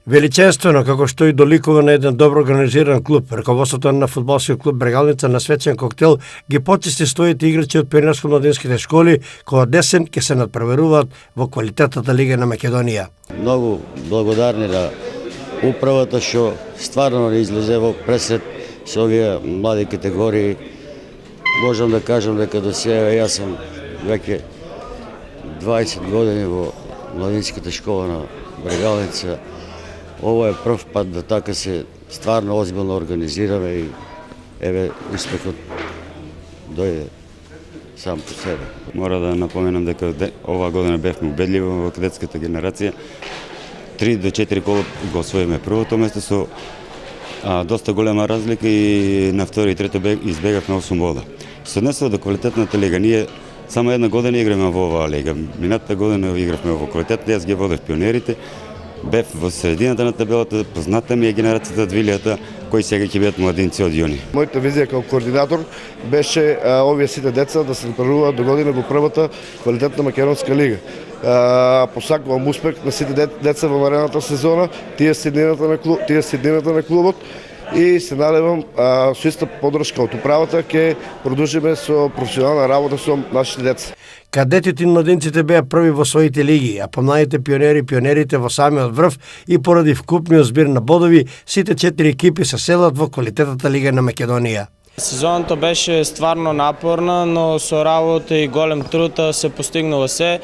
Величествено, како што и доликува на еден добро организиран клуб, раководството на фудбалскиот клуб Брегалница на свечен коктел ги почисти своите играчи од пионерско-младинските школи, кои десен ќе се надпреваруваат во квалитетната лига на Македонија. Многу благодарни на управата што стварно не излезе во пресред со овие млади категории. Можам да кажам дека до сега јас сум веќе 20 години во младинската школа на Брегалница. Ово е прв пат да така се стварно озбилно организираме и еве успехот дојде сам по себе. Мора да напоменам дека оваа година бевме убедливи во кадетската генерација. 3 до 4 кола го освоиме првото место со доста голема разлика и на второ и трето избегавме 8 бода. Се однесува до квалитетната лига. Ние само една година играме во оваа лига. Минатата година игравме во квалитетната, јас ги водев пионерите. Бев во средината на табелата, позната ми е генерацијата од Вилијата, кои сега ќе бидат младинци од јуни. Мојата визија како координатор беше овие сите деца да се натпреваруваат до година во првата квалитетна македонска лига. Посакувам успех на сите деца во наредната сезона, тие седнината на клубот и се надевам со иста поддршка од управата ќе продолжиме со професионална работа со нашите деца. Кадетите и младинците беа први во своите лиги, а помладите пионери и пионерите во самиот врв и поради вкупниот збир на бодови, сите 4 екипи се селат во квалитетната лига на Македонија. Сезоната беше стварно напорна, но со работа и голем труд се постигнало се.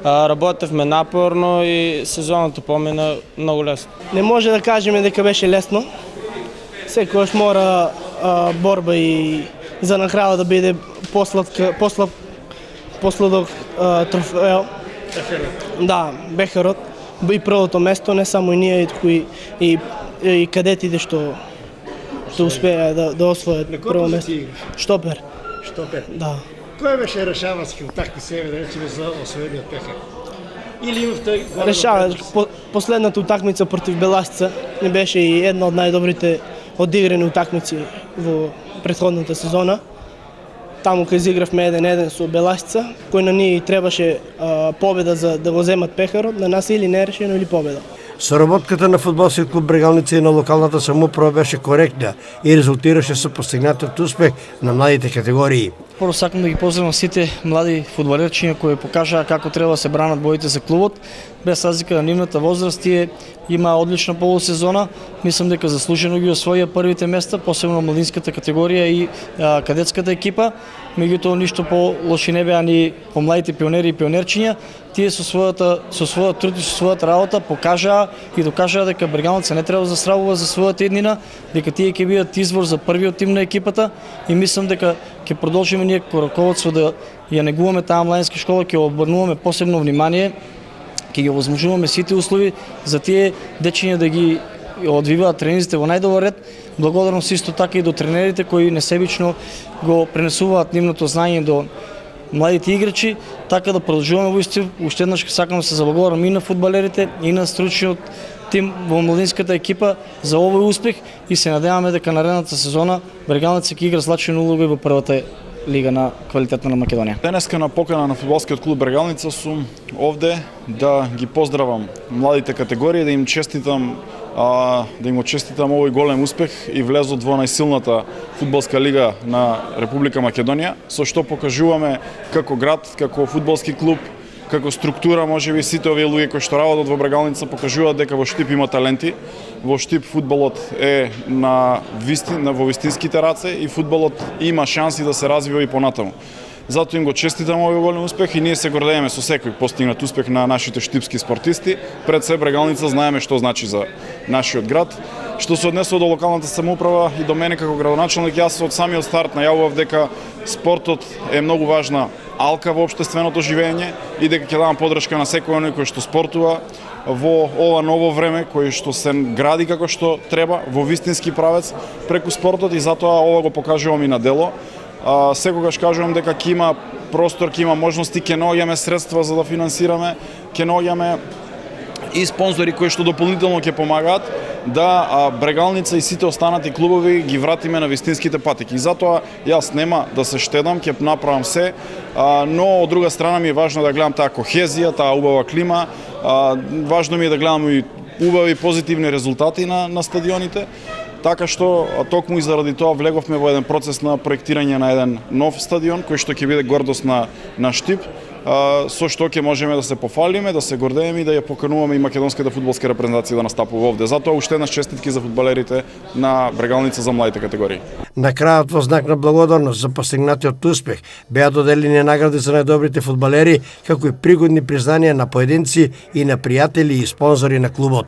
Работевме напорно и сезоната помина многу лесно. Не може да кажеме дека беше лесно. Секојаш мора борба и за на крајот да биде посладок трофео. Да, Бехерот и првото место, не само и ние, и кадетите што успеа да освојат прво место. Штопер. Да. Кој беше решавачки утакмица, да речеме, за освоениот Бехер? Или имавте последната утакмица против Беласица не беше и една од најдобрите одиграни утакмици во претходната сезона. Таму кај изигравме 1-1 со Беласица, кој на ние требаше победа за да го земат Пехарот, на нас или нерешено или победа. Соработката на фудбалскиот клуб Брегалница и на локалната самоуправа беше коректна и резултираше со постигнатиот успех на младите категории. Прво сакам да ги поздравам сите млади фудбалерчиња кои покажаа како треба да се бранат боите за клубот. Без разлика на нивната возраст, тие има одлична полусезона. Мислам дека заслужено ги освоија првите места, посебно младинската категорија и кадетската екипа. Меѓутоа ништо по-лоши не беа ни помладите пионери и пионерчиња. Тие со својот труд и со својата работа покажаа и докажаа дека Брегалница не треба да застрахува за својата еднина, дека тие ќе бидат извор за првиот тим на екипата и мислам дека ќе продолжиме ние како раководство да ја негуваме таа младинска школа, ќе обрнуваме посебно внимание, ќе ги овозможуваме сите услови за тие дечиња да ги одвиваат тренизите во најдобар ред. Благодарност исто така и до тренерите кои несебично го пренесуваат нивното знаење до младите играчи, така да продолжуваме во исти. Уште еднаш сакам да се заблагодарам и на фудбалерите и на стручниот тим во младинската екипа за овој успех и се надеваме дека наредната сезона Брегалница ќе игра злачна улога и во првата лига на квалитетна на Македонија. Денеска на покана на фудбалскиот клуб Брегалница сум овде да ги поздравам младите категории, да им честитам овој голем успех и влезот во најсилната фудбалска лига на Република Македонија, со што покажуваме како град, како фудбалски клуб, како структура, можеби сите овие луѓе кои што работат во Брегалница покажуваат дека во Штип има таленти, во Штип фудбалот е во вистинските раце и фудбалот има шанси да се развива и понатаму. Затоа им го честитам овој голем успех и ние се гордееме со секој постигнат успех на нашите штипски спортисти. Пред се Брегалница знаеме што значи за нашиот град. Што се однесува до локалната самоуправа и до мене како градоначелник, јас од самиот старт најавував дека спортот е многу важна алка во општественото живење и дека ќе давам поддршка на секој оној кој што спортува во ова ново време, кој што се гради како што треба, во вистински правец преку спортот и затоа ова го покажувам и на дело. Секогаш кажувам дека ќе има простор, ќе има можности, ќе наоѓаме средства за да финансираме, ќе наоѓаме и спонзори кои што дополнително ќе помагаат да Брегалница и сите останати клубови ги вратиме на вистинските патеки. И затоа јас нема да се штедам, ќе направам се, но од друга страна ми е важно да гледам таа кохезија, таа убава клима, важно ми е да гледам и убави позитивни резултати на стадионите. Така што токму и заради тоа влеговме во еден процес на проектирање на еден нов стадион кој што ќе биде гордост на Штип, со што ќе можеме да се пофалиме, да се гордееме и да ја покануваме и македонската фудбалска репрезентација да настапува овде. Затоа уште еднаш честитки за фудбалерите на Брегалница за младите категории. На крајот, во знак на благодарност за постигнатиот успех, беа доделени награди за најдобрите фудбалери, како и пригодни признанија на поединци и на пријатели и спонзори на клубот.